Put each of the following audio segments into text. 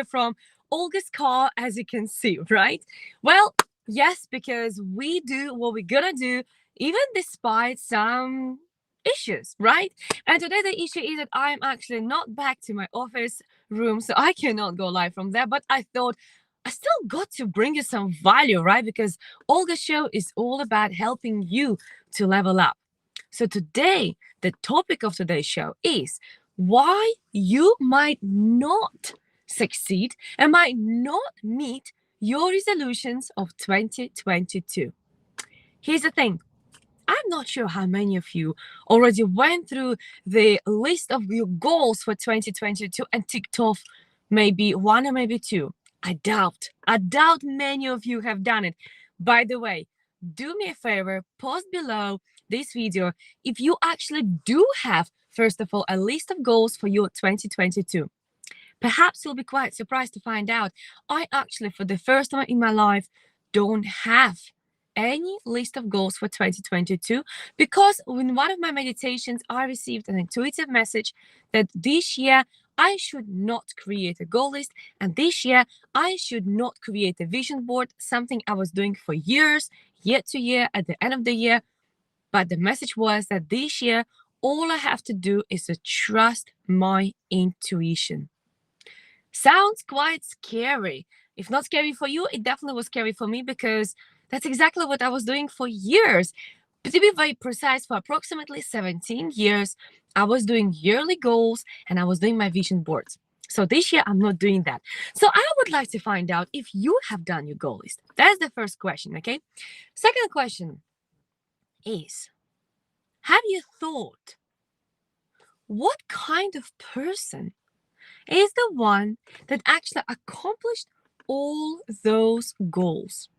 from Olga's car, as you can see, right? Well, yes, because we do what we're gonna do, even despite some issues, right? And today the issue is that I'm actually not back to my office room, so I cannot go live from there. But I thought I still got to bring you some value, right? Because Olga's show is all about helping you to level up. So today, the topic of today's show is why you might not succeed and might not meet your resolutions of 2022. Here's the thing. I'm not sure how many of you already went through the list of your goals for 2022 and ticked off maybe one or maybe two. I doubt many of you have done it. By the way, do me a favor, post below this video if you actually do have, first of all, a list of goals for your 2022. Perhaps you'll be quite surprised to find out I actually, for the first time in my life, don't have any list of goals for 2022 because in one of my meditations, I received an intuitive message that this year I should not create a goal list, and this year I should not create a vision board, something I was doing for years, year to year, at the end of the year. But the message was that this year, all I have to do is to trust my intuition. Sounds quite scary. If not scary for you, it definitely was scary for me because that's exactly what I was doing for years. But to be very precise, for approximately 17 years, I was doing yearly goals and I was doing my vision boards. So this year, I'm not doing that. So I would like to find out if you have done your goal list. That's the first question, okay? Second question is, have you thought what kind of person is the one that actually accomplished all those goals?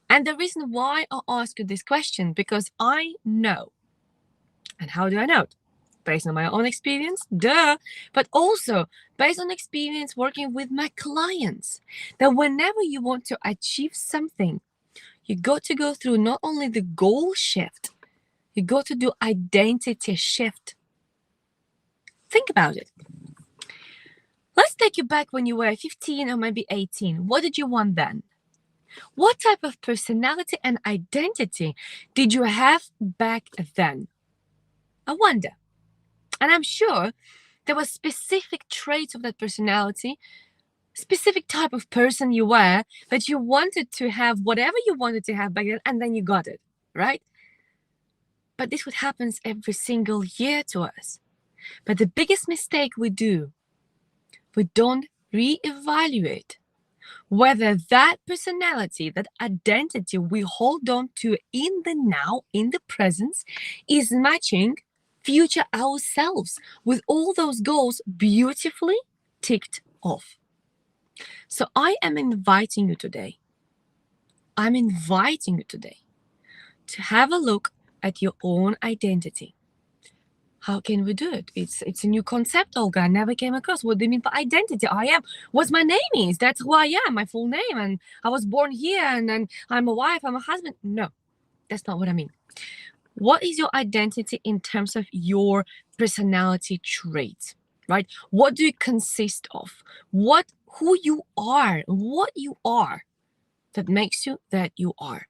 And the reason why I ask you this question, because I know. And how do I know it? Based on my own experience, duh, but also based on experience working with my clients, that whenever you want to achieve something, you got to go through not only the goal shift, you got to do identity shift. Think about it. Let's take you back when you were 15 or maybe 18. What did you want then? What type of personality and identity did you have back then? I wonder. And I'm sure there were specific traits of that personality, specific type of person you were, that you wanted to have whatever you wanted to have back then, and then you got it, right? But this would happen every single year to us. But the biggest mistake we do, we don't reevaluate whether that personality, that identity we hold on to in the now, in the presence, is matching future ourselves with all those goals beautifully ticked off. So I am inviting you today. I'm inviting you today to have a look at your own identity. How can we do it? It's a new concept, Olga. I never came across. What do you mean by identity? I am what my name is. That's who I am, my full name. And I was born here and then I'm a wife, I'm a husband. No, that's not what I mean. What is your identity in terms of your personality traits, right? What do you consist of? Who you are, what you are that makes you that you are.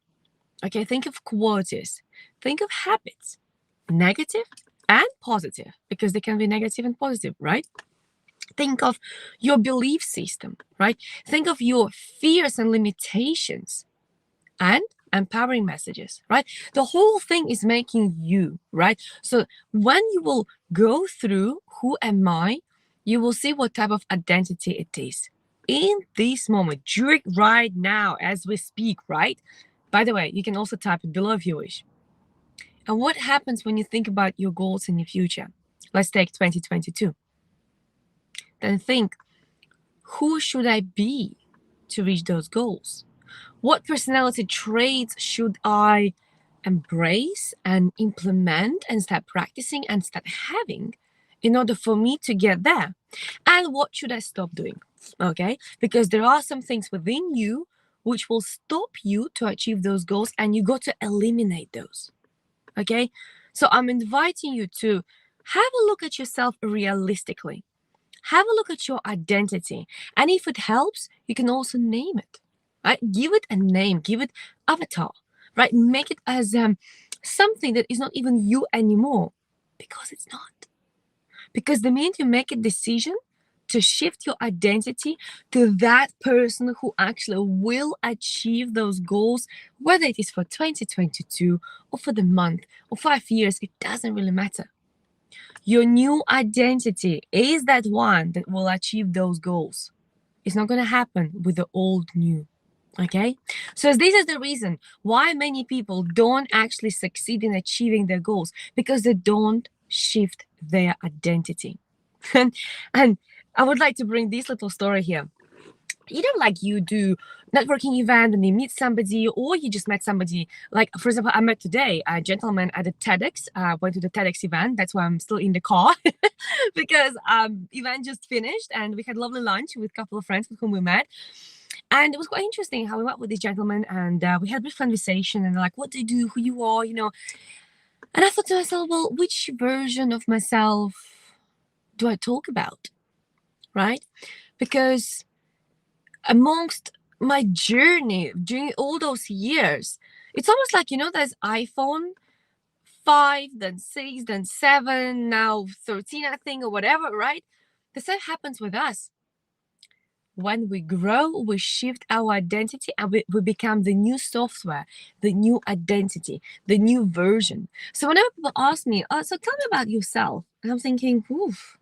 Okay, think of qualities, think of habits, negative and positive, because they can be negative and positive, right? Think of your belief system, right? Think of your fears and limitations and empowering messages, right? The whole thing is making you, right? So when you will go through who am I, you will see what type of identity it is in this moment, during right now as we speak, right? By the way, you can also type it below if you wish. And what happens when you think about your goals in the future? Let's take 2022. Then think, who should I be to reach those goals? What personality traits should I embrace and implement and start practicing and start having in order for me to get there? And what should I stop doing? Okay, because there are some things within you which will stop you to achieve those goals, and you got to eliminate those. Okay, so I'm inviting you to have a look at yourself realistically. have a look at your identity. And if it helps, you can also name it, right? Give it a name, give it avatar, right? Make it as something that is not even you anymore, because it's not. Because the minute you make a decision to shift your identity to that person who actually will achieve those goals, whether it is for 2022 or for the month or 5 years, it doesn't really matter. Your new identity is that one that will achieve those goals. It's not going to happen with the old new. Okay? So this is the reason why many people don't actually succeed in achieving their goals, because they don't shift their identity. And I would like to bring this little story here. Like you do networking event and you meet somebody, or you just met somebody. Like, for example, I met today a gentleman at a TEDx. Went to the TEDx event. That's why I'm still in the car because event just finished and we had lovely lunch with a couple of friends with whom we met. And it was quite interesting how we met with this gentleman, and we had a brief conversation, and like, what do you do, who you are, And I thought to myself, well, which version of myself do I talk about, right? Because amongst my journey during all those years, it's almost like, there's iPhone 5, then 6, then 7, now 13, I think, or whatever, right? The same happens with us. When we grow, we shift our identity and we become the new software, the new identity, the new version. So whenever people ask me, so tell me about yourself, and I'm thinking, oof,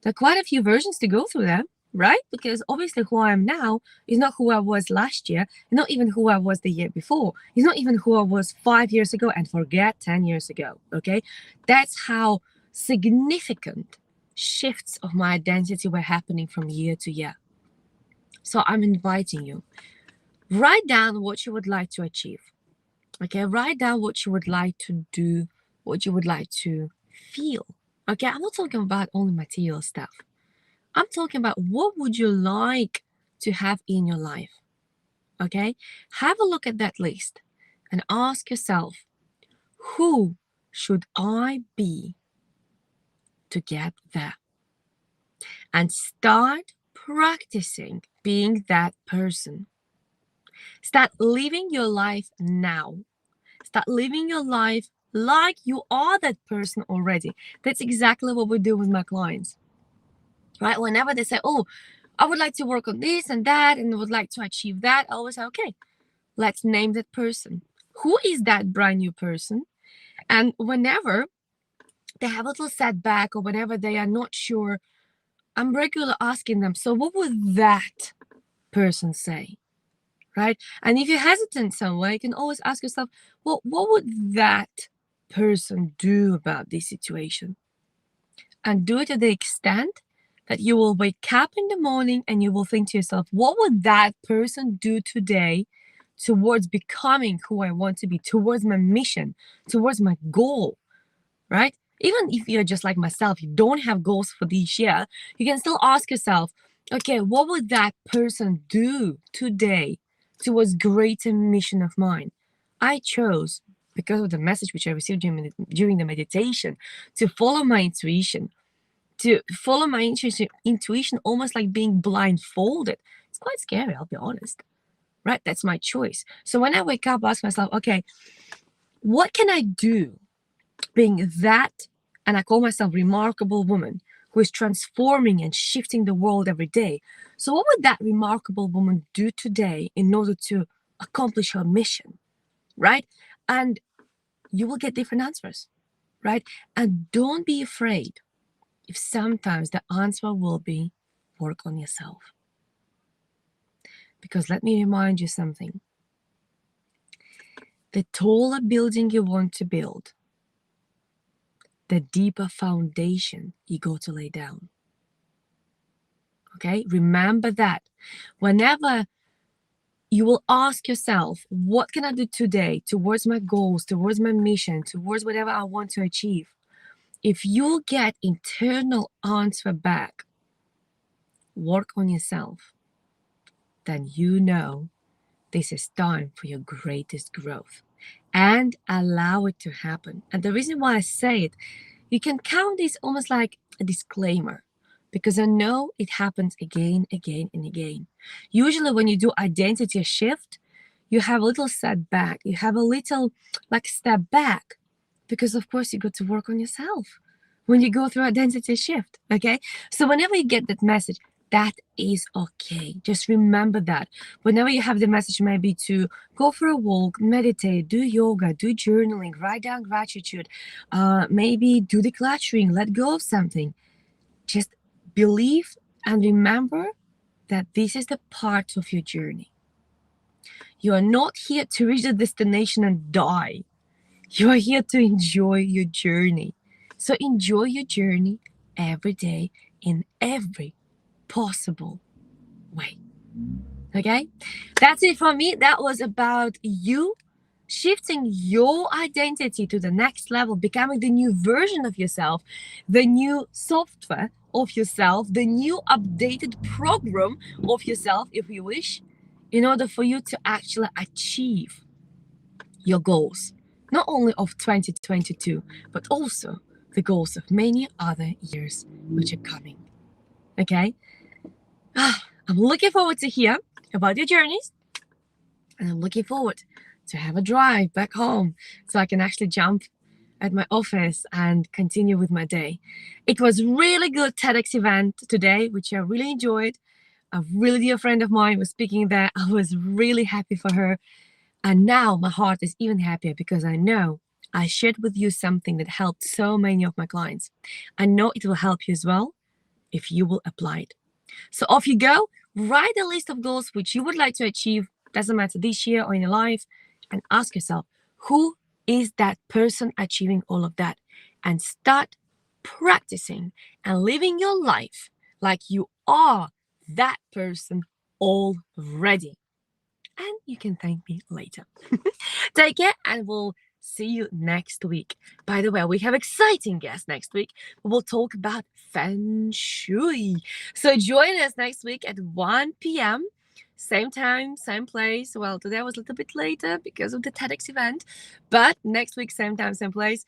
there are quite a few versions to go through there, right? Because obviously who I am now is not who I was last year, not even who I was the year before. It's not even who I was 5 years ago, and forget 10 years ago, okay? That's how significant shifts of my identity were happening from year to year. So I'm inviting you, write down what you would like to achieve. Okay, write down what you would like to do, what you would like to feel. Okay, I'm not talking about only material stuff. I'm talking about what would you like to have in your life. Okay, have a look at that list and ask yourself, who should I be to get there? And start practicing being that person. Start living your life now. Start living your life like you are that person already. That's exactly what we do with my clients, right? Whenever they say, oh, I would like to work on this and that and would like to achieve that, I always say, okay, let's name that person. Who is that brand new person? And whenever they have a little setback or whenever they are not sure, I'm regularly asking them, so what would that person say? Right? And if you're hesitant somewhere, you can always ask yourself, well, what would that person do about this situation? And do it to the extent that you will wake up in the morning and you will think to yourself, what would that person do today towards becoming who I want to be, towards my mission, towards my goal, right? Even if you're just like myself, you don't have goals for this year, you can still ask yourself, okay, what would that person do today towards greater mission of mine? I chose, because of the message which I received during the meditation, to follow my intuition, intuition almost like being blindfolded. It's quite scary, I'll be honest, right? That's my choice. So when I wake up, I ask myself, okay, what can I do being that, and I call myself remarkable woman who is transforming and shifting the world every day. So what would that remarkable woman do today in order to accomplish her mission, right? And you will get different answers, right? And don't be afraid if sometimes the answer will be work on yourself. Because let me remind you something. The taller building you want to build, the deeper foundation you got to lay down. Okay, remember that. Whenever you will ask yourself, what can I do today towards my goals, towards my mission, towards whatever I want to achieve? If you get internal answer back, work on yourself, then you know this is time for your greatest growth, and allow it to happen. And the reason why I say it, you can count this almost like a disclaimer, because I know it happens again, again, and again. Usually, when you do identity shift, you have a little setback, you have a little like step back, because of course you got to work on yourself when you go through identity shift. Okay, so whenever you get that message, that is okay. Just remember that whenever you have the message, maybe to go for a walk, meditate, do yoga, do journaling, write down gratitude, maybe do decluttering, let go of something, just believe and remember that this is the part of your journey. You are not here to reach the destination and die. You are here to enjoy your journey. So enjoy your journey every day in every possible way. Okay? That's it from me. That was about you shifting your identity to the next level, becoming the new version of yourself, the new software of yourself, the new updated program of yourself, if you wish, in order for you to actually achieve your goals, not only of 2022, but also the goals of many other years which are coming. Okay? I'm looking forward to hear about your journeys, and I'm looking forward to have a drive back home so I can actually jump at my office and continue with my day. It was really good TEDx event today, which I really enjoyed. A really dear friend of mine was speaking there. I was really happy for her. And now my heart is even happier because I know I shared with you something that helped so many of my clients. I know it will help you as well if you will apply it. So off you go, write a list of goals which you would like to achieve, doesn't matter this year or in your life, and ask yourself, who is that person achieving all of that? And start practicing and living your life like you are that person already. And you can thank me later. Take care, and we'll see you next week. By the way, we have exciting guests next week. We'll talk about Feng Shui. So join us next week at 1 p.m. Same time, same place. Well, today was a little bit later because of the TEDx event, but next week, same time, same place.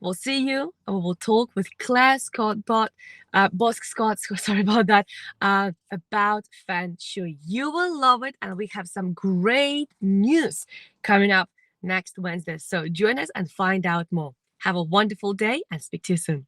We'll see you, and we will talk with Claire Bosk Scott, sorry about that, about Feng Shui. You will love it, and we have some great news coming up next Wednesday. So join us and find out more. Have a wonderful day, and speak to you soon.